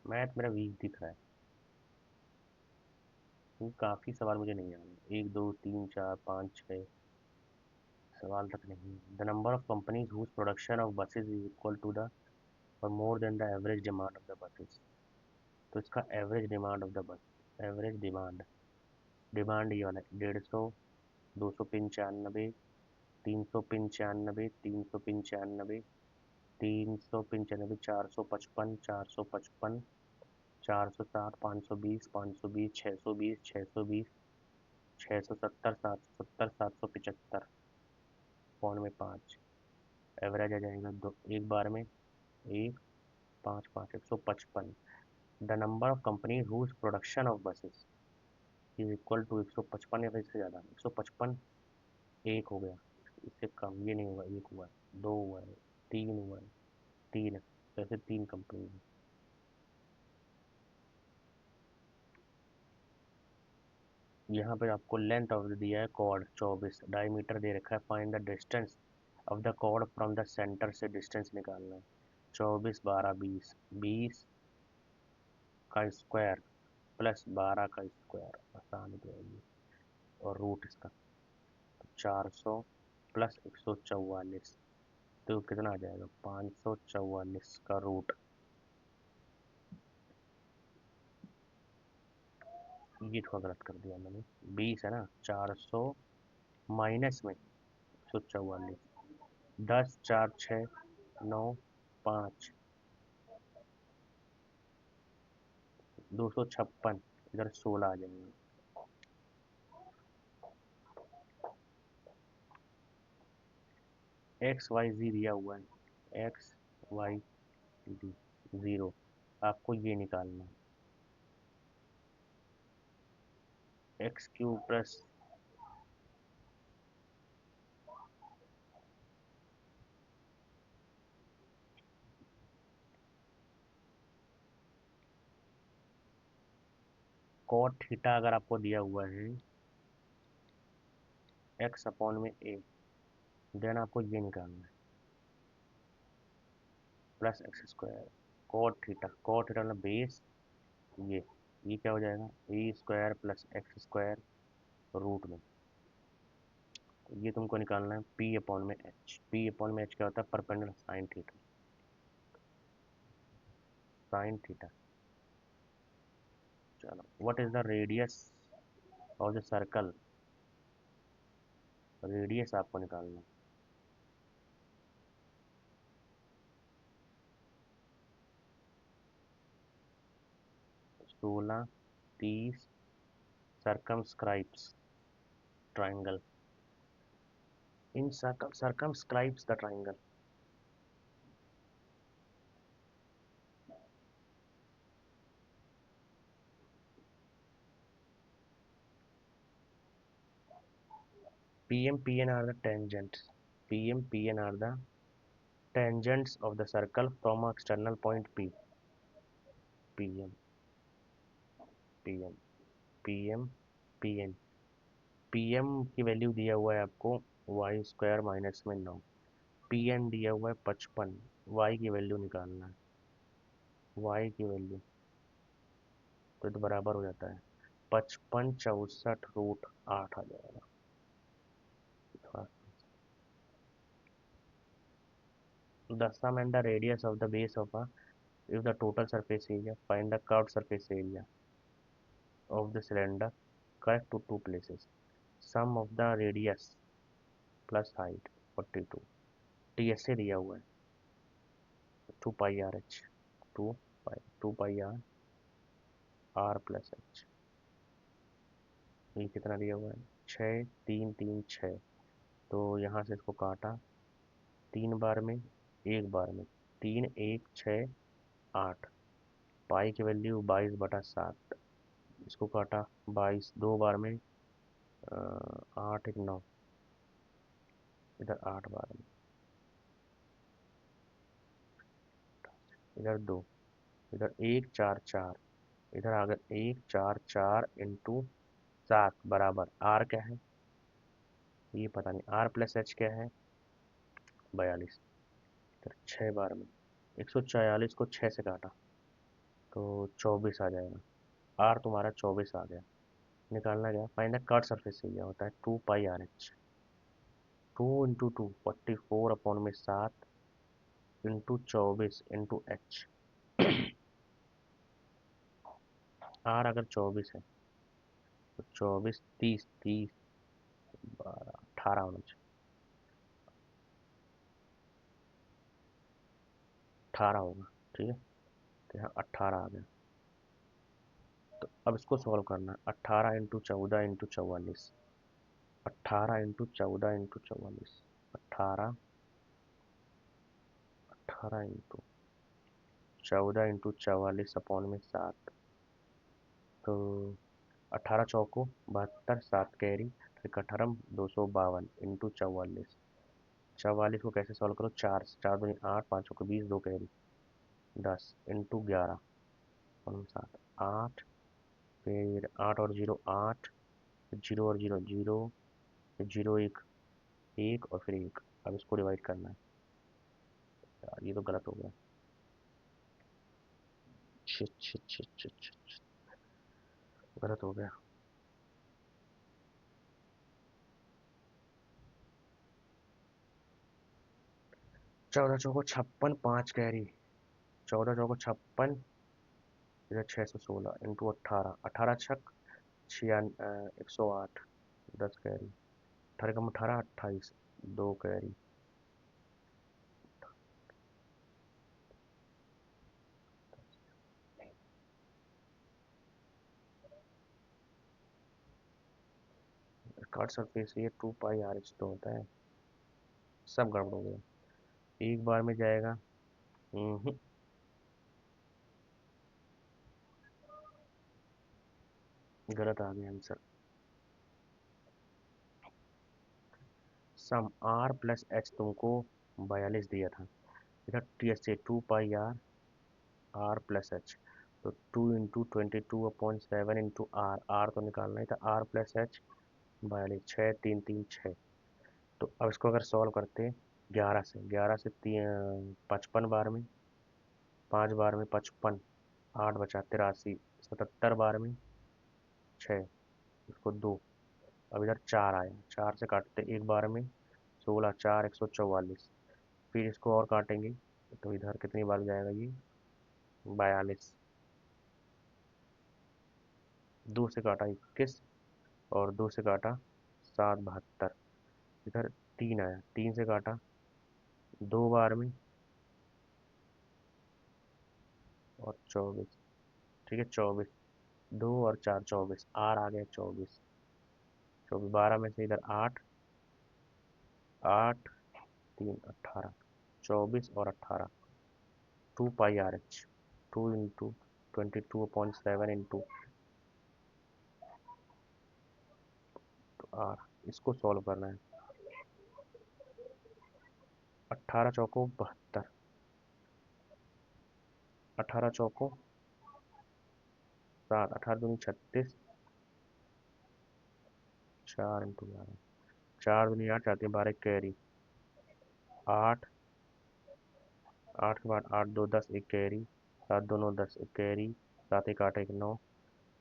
मैथ मेरा वीक दिख रहा है, क्योंकि काफ़ी सवाल मुझे नहीं आ रहे, 1 2 3 4 5 6 सवाल तक नहीं। The number of companies whose production of buses is equal to the और more than the average demand of the buses, तो इसका average demand of the bus, average demand, demand ये वाला 150, 295, 395, 395, 395, 455, 455, 460, 520, 520, 620, 620, 670, 770, 775, पौन में 5, एवरेज आ जाएगा दो एक बार में, एक, 5 5, 155। The number of company whose production of buses is equal to 155 या फिर इससे ज़्यादा। 155 एक हो गया, इससे कम ये नहीं हुआ, एक हुआ है, दो हुआ है, तीन हुआ है, तीन है, तो ऐसे तीन कंपनी है। यहाँ पे आपको लेंथ ऑफ दिया है कॉर्ड 24, डायमीटर दे रखा है, find the distance of the chord from the centre से डिस्टेंस निकालना है। 24 12 20, 20 का स्क्वायर प्लस 12 का स्क्वायर, आसान हो जाएगी, और रूट इसका 400 प्लस 144, तो कितना आ जाएगा 544 का रूट। ये थोड़ा गलत कर दिया मैंने, 20 है ना, 400 माइनस में 144, 10 4 6 9 5, 256, इधर 16 आ जाएंगे। एक्स वाई जी दिया हुआ है, एक्स वाई जी 0, आपको ये निकालना है। X Q plus cot theta अगर आपको दिया हुआ है एक्स अपॉन में ए, देन आपको ये निकालना है plus x square cot theta मतलब बेस, ये क्या हो जाएगा a square plus x square root में। तो ये तुमको निकालना है पी अपॉन में एच। पी अपॉन में एच क्या होता है, perpendicular sine theta, sine theta. चलो, what is the radius of the circle, radius आपको निकालना है। 16 30 circumscribes triangle, in circumscribes the triangle। PM PN are the tangents, PM PN are the tangents of the circle from a external point P। PM PM PM PN, PM की value दिया हुआ है आपको Y square minus में 9, PN दिया हुआ है 55, Y की वैल्यू निकालना है, वाई की वैल्यू तो ये तो बराबर हो जाता है 55 64 रूट 8 आ जाएगा। थोड़ा the sum and the radius of the base of a, if the total surface area, find the curved surface area of the cylinder correct to two places, sum of the radius plus height 42, TSA दिया हुआ है 2 pi r h, 2 pi r r plus h. ये कितना दिया हुआ है 6 3 3 6, तो यहाँ से इसको काटा 3 बार में, एक बार में, 3 1 6 8, पाई की वैल्यू 22/7, इसको काटा 22 दो बार में, 8 1 9, इधर 8 बार में, इधर 2, इधर 1 4 4, इधर आ गया 1 4 4 इंटू 7 बराबर आर क्या है ये पता नहीं, आर प्लस एच क्या है 42, इधर 6 बार में, 144 को 6 से काटा तो 24 आ जाएगा, आर तुम्हारा 24 आ गया। निकालना क्या, find the cut surface area होता है 2 pi r h, 2 into 2 44 upon में 7 इंटू 24 इंटू एच। आर अगर 24 है तो 24 30 30 12 18 होना चाहिए, 18 होगा, ठीक है, तो यहाँ 18 आ गया। तो अब इसको सॉल्व करना है। 18 × 14 × 44, 18 × 14 × 44, 18 × 14 × 44 अपॉन में 7। तो 18 × 4 = 72, 7 कैरी, फिर कठरम 252 इंटू 44। 44 को कैसे सॉल्व करो, 4 4 दूनी 8, 5 को 20, 2 कैरी 10 इंटू 11 अपॉन 7। 8, फिर 8 और 0 8, फिर 0 और 0 0, फिर 0 1 1 और फिर 1। अब इसको डिवाइड करना है। यार ये तो गलत हो गया, shit shit shit shit shit, गलत हो गया। 14 चौको 56, 5 कैरी, 14 चौको 56, इधर 616 इंटू 18, 18 छक 108, 10 कैरी, 18 कम 18 28, 2 कैरी। कार्ड सरफेस ये 2πr तो होता है, सब गड़बड़ हो गया। एक बार में जाएगा, गलत आ गया आंसर। सम r प्लस एच तुमको 42 दिया था, इधर टी एच से 2πr r प्लस एच, तो 2 इंटू 22/7 इंटू आर तो निकालना ही था, r प्लस एच 42, 6 3 3 6। तो अब इसको अगर सॉल्व करते 11 से 55 बार में, 5 बार में 55, 8 बचा 83, 77 बार में 6, इसको 2। अब इधर 4 आया, 4 से काटते एक बार में 16, 4 144, फिर इसको और काटेंगे तो इधर कितनी बार जाएगा ये, 42। 2 से काटा 21 और 2 से काटा 7 72, इधर 3 आया, 3 से काटा 2 बार में और 24, ठीक है 24, 2 और 4 24, आर आ गया 24। 24 12 में से इधर 8, 8 3 18, 24 और 18, 2πrh, 2 इंटू 22/7 इंटू आर। इसको सॉल्व करना है। 18 चौको 72, 18 चौको 7, 18 दूनी 36, 4 इंटू 11, 4 दूनी 8, 4 3 12 कैरी, 8, 8 के बाद 8 2 10, एक कैरी, 7 2 9 10, एक कैरी, 7 1 8 1 9,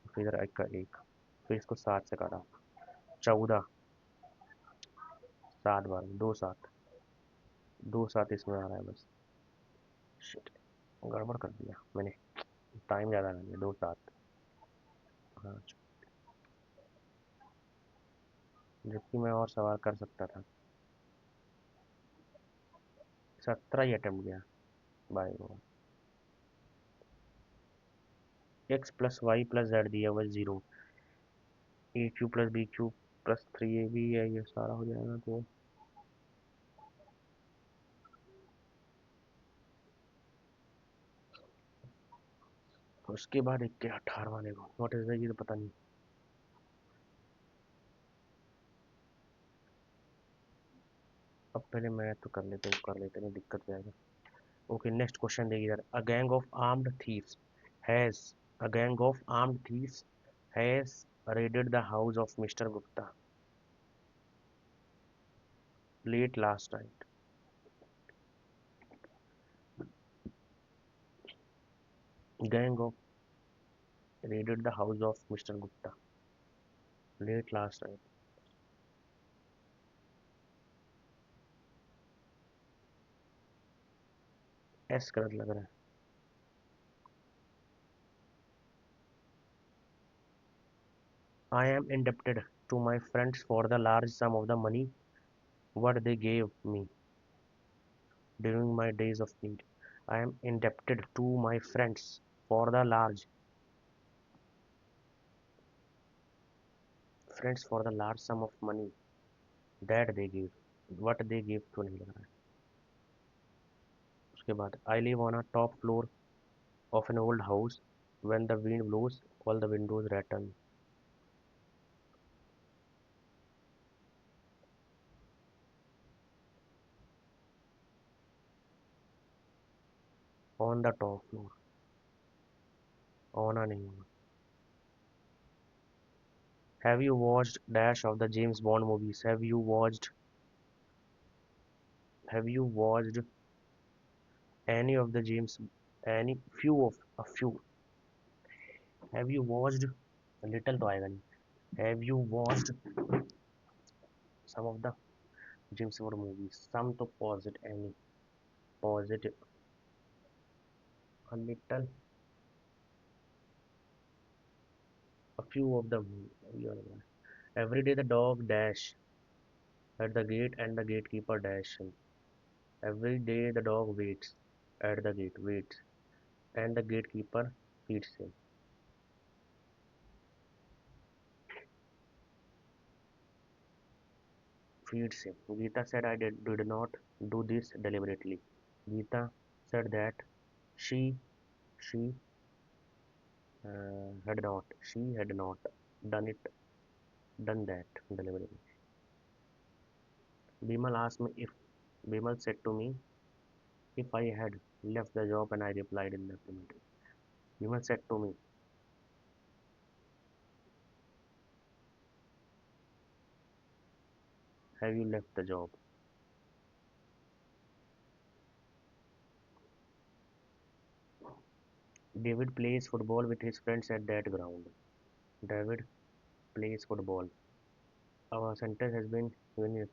फिर इधर 1 का 1, फिर इसको 7 से काटा, 14, 7 बार 2 7, 2 7 इसमें आ रहा है बस। शिट, गड़बड़ कर दिया मैंने, टाइम ज़्यादा लग गया, 2 7। हाँ, जबकि मैं और सवाल कर सकता था। 17 ही अटेम्प्ट गया, by god. X plus y plus z दिया हुआ 0, a cube plus b cube plus 3ab है, ये सारा हो जाएगा तो उसके बाद एक के 18वां देखो, व्हाट इज दैट, ये तो पता नहीं। अब पहले मैं तो कर लेते हैं, कर लेते नहीं दिक्कत जाएगा। ओके नेक्स्ट क्वेश्चन देखिए इधर, a gang of armed thieves has, a gang of armed thieves has raided the house of Mr. Gupta late last night. Gang of raided the house of Mr. Gupta late last night. S गलत लग रहा है। I am indebted to my friends for the large sum of the money what they gave me during my days of need. I am indebted to my friends for the large friends for the large sum of money that they give. What they give तो नहीं लग रहा है. उसके बाद I live on a top floor of an old house. When the wind blows, all the windows rattle. On the top floor. होना नहीं होगा. Have you watched dash of the James Bond movies? Have you watched any of the James any few of a few? Have you watched a little तो आएगा नहीं. Have you watched some of the James Bond movies? Some to pause it any. Pause it a little. A few of them. Every day the dog dash at the gate and the gatekeeper dash him. Every day the dog waits at the gate, waits, and the gatekeeper feeds him. Feeds him. Geeta said I did not do this deliberately. Geeta said that she had not done that deliberately. Bimal asked me if Bimal said to me if I had left the job and I replied in the affirmative. Bimal said to me, have you left the job? David plays football with his friends at that ground. David plays football. Our sentence has been given.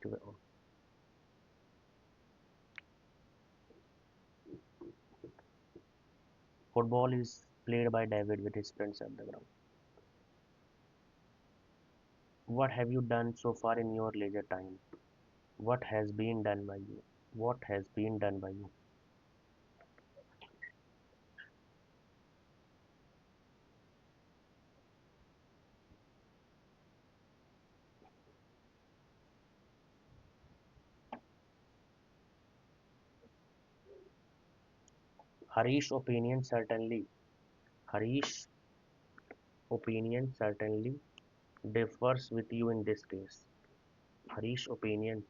Football is played by David with his friends at the ground. What have you done so far in your leisure time? What has been done by you? What has been done by you? Harish opinion certainly. Harish opinion certainly differs with you in this case. Harish opinion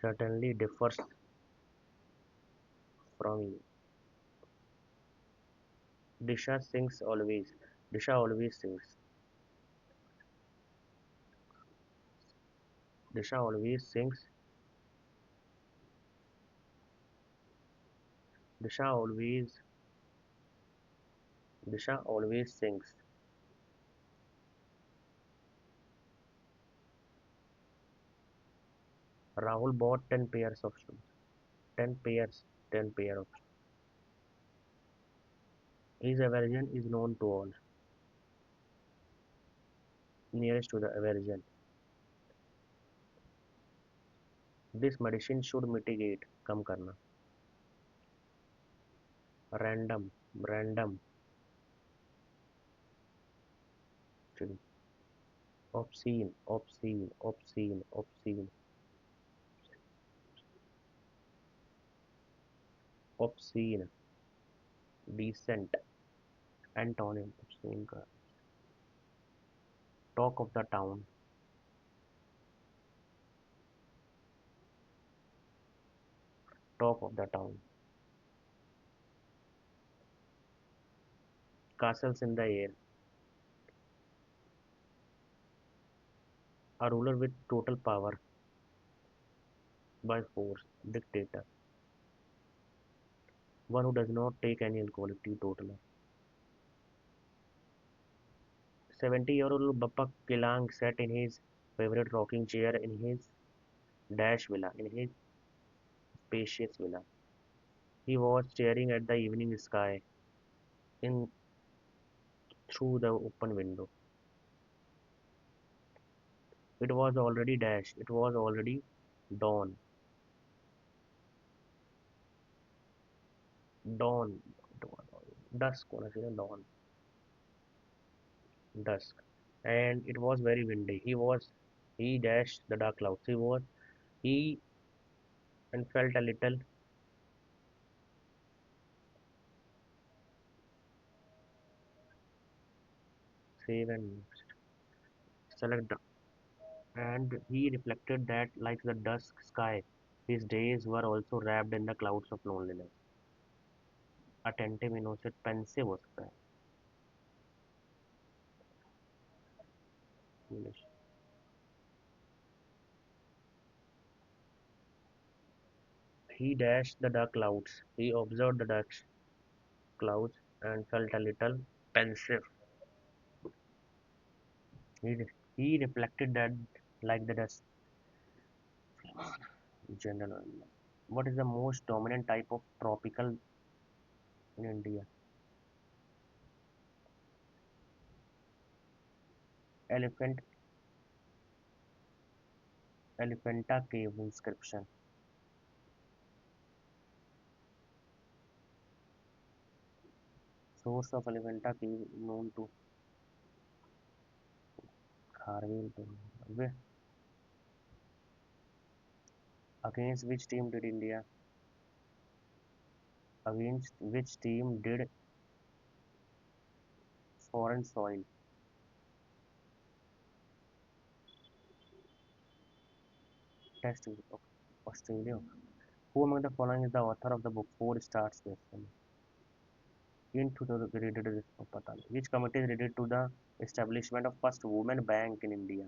certainly differs from you. Disha sings always. Disha always sings. Disha always sings. Disha always. Disha always sings. Rahul bought 10 pairs of shoes. 10 pairs. 10 pair of. His aversion is known to all. Nearest to the aversion. This medicine should mitigate. कम करना. Random. Random. Actually. Obscene. Obscene. Obscene. Obscene. Obscene. Decent. Antonym. Obscene का. Talk of the town. Talk of the town. Castles in the air. A ruler with total power by force. Dictator. One who does not take any alcohol. Teetotaler. 70-year-old Bappa Kilang sat in his favorite rocking chair in his dash villa, in his spacious villa. He was staring at the evening sky in through the open window. It was already dash. It was already dawn. Dawn. It was dusk होना चाहिए dawn. Dusk. and it was very windy. He dashed the dark clouds. He and felt a little. 7 select and he reflected that like the dusk sky, his days were also wrapped in the clouds of loneliness. Attentive, innocent, pensive हो सकता है. He dashed the dark clouds. He observed the dark clouds and felt a little pensive. He, he reflected that like the dust. General. What is the most dominant type of tropical in India? Elephant, Elephanta cave inscription. Source of Elephanta cave known to Kharwil. Against which team did India? Against which team did foreign soil? Test of Australia. Who among the following is the author of the book Four Stars Destiny? Into the related पता नहीं. Which committee is related to the establishment of first women bank in India?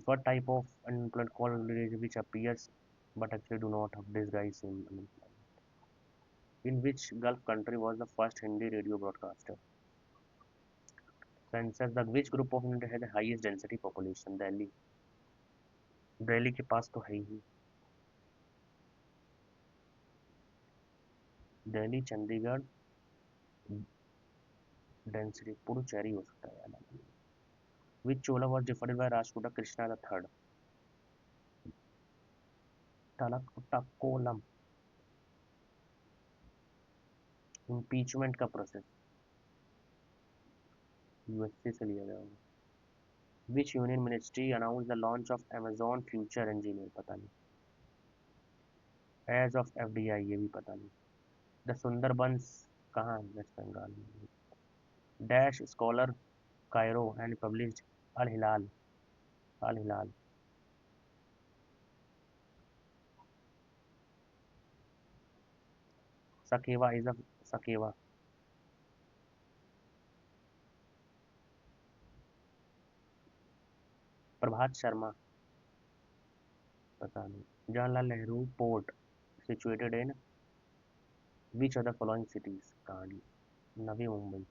What type of unemployment called which appears but actually do not have disguise in unemployment? In which Gulf country was the first Hindi radio broadcaster? Census the which group of India has the highest density population? Delhi. Delhi के पास तो है ही. Delhi Chandigarh density Puducherry हो सकता है यार. Which Chola was defeated by Rajputa Krishna the Third? Talakottam. Impeachment का process USA से लिया गया होगा. Which union ministry announced the launch of Amazon Future Engineer? पता नहीं. As of FDI ये भी पता नहीं. The Sundarbans कहाँ है? वेस्ट बंगाल में. Dash scholar Cairo and published Al Hilal. Al Hilal. Sakewa is a Sakewa. प्रभात शर्मा पता नहीं. Jawaharlal Nehru port situated in which of the following cities? कहानी. Navi Mumbai.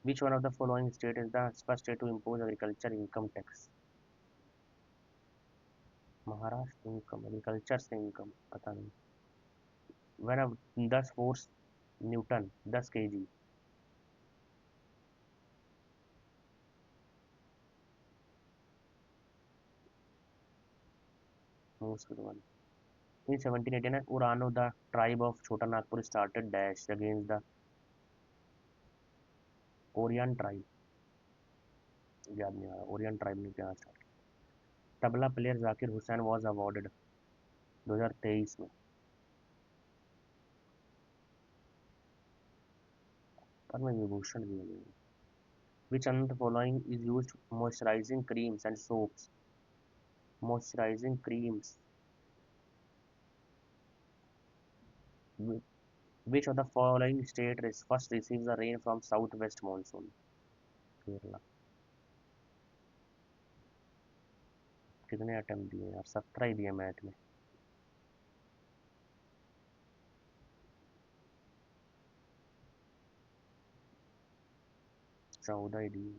Which one of the following state is the first state to impose agriculture income tax? Maharashtra. Income agriculture से income पता नहीं. when a 10 force Newton 10 kg. most one. In 1789 Urano the tribe of Chota Nagpur started dash against the Orient tribe. याद नहीं आ रहा. Orient tribe ने क्या start. Tabla player Zakir Hussain was awarded 2023 में. पद्म विभूषण भी मिले. Which one of the following is used moisturizing creams and soaps? Moisturizing creams. Which of the following state first receives the rain from southwest monsoon? Kerala. कितने attempt दिए यार? 17 ही दिए math में. 14 ही दिए.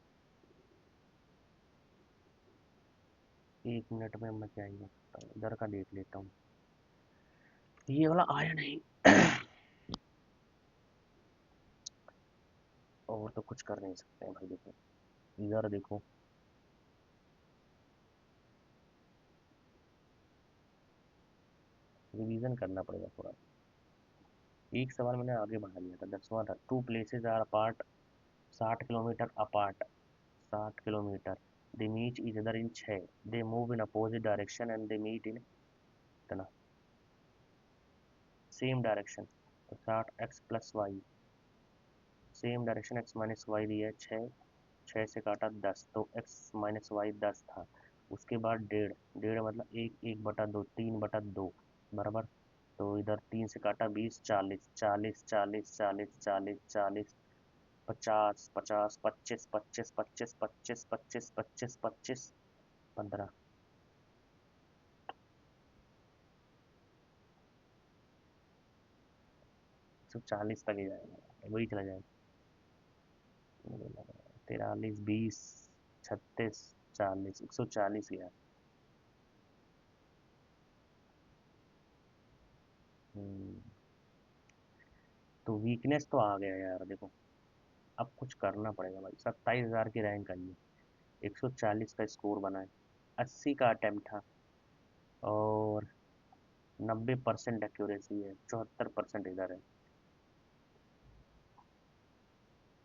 1 minute में मैं क्या ही कर सकता हूँ. इधर का देख लेता हूँ. ये वाला आया नहीं. और तो कुछ कर नहीं सकते हैं भाई. देखो इधर देखो. रिवीजन करना पड़ेगा थोड़ा. एक सवाल मैंने आगे बढ़ा लिया था. 10वां था. Two places are apart 60 kilometre apart, 60 kilometre, they meet each other in 6, they move in opposite direction and they meet in इतना सेम डायरेक्शन, तो 60x+y, सेम डायरेक्शन x-y दिया है 6, 6 से काटा 10, तो x-y 10 था। उसके बाद डेढ़, डेढ़ मतलब एक, 1/2, 3/2 बराबर, तो इधर 3 से काटा 20, 40, 40, 40, 40, 40, 40, 50, 50, 25, 25, 25, 25, 25, 25, 25, 15, 140 तक ही जाएगा, वही चला जाएगा। 43, 20, 36, 40, 140 गया। हम्म, तो वीकनेस तो आ गया यार देखो, अब कुछ करना पड़ेगा भाई। 27,000 की रैंक आई है, 140 का स्कोर बना है, 80 का अटेम्प्ट था, और 90% एक्यूरेसी है, 74% इधर है।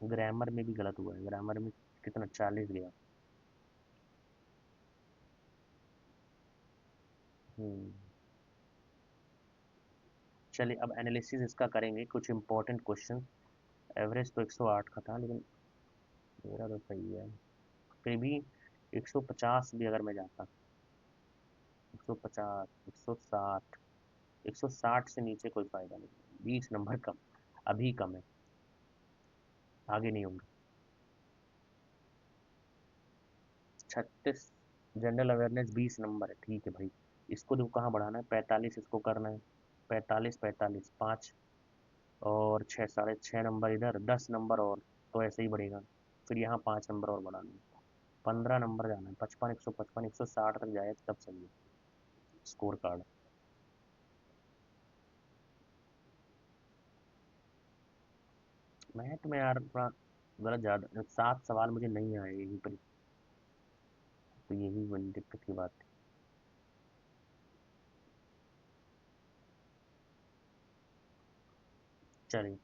ग्रामर में भी गलत हुआ है, ग्रामर में कितना 40 गया। हम्म, चलिए अब एनालिसिस इसका करेंगे, कुछ इंपॉर्टेंट क्वेश्चन। एवरेज तो 108 का था, लेकिन मेरा तो सही है, फिर भी 150 भी अगर मैं जाता, 150, 160, 160 से नीचे कोई फायदा नहीं, 20 नंबर कम, अभी कम है, आगे नहीं होंगे। 36, जनरल अवेयरनेस 20 नंबर है, ठीक है भाई। इसको देखो कहाँ बढ़ाना है, 45 इसको करना है, 45, 45, 5 और 6, 6.5 नंबर इधर, 10 नंबर और, तो ऐसे ही बढ़ेगा। फिर यहाँ 5 नंबर और बढ़ाना है, 15 नंबर जाना है, 55, 155, 160 तक जाए तब सही है स्कोर कार्ड। मैथ में यार थोड़ा गलत, ज़्यादा 7 सवाल मुझे नहीं आए यहीं पर, तो यही बड़ी दिक्कत की बात थी। चलिए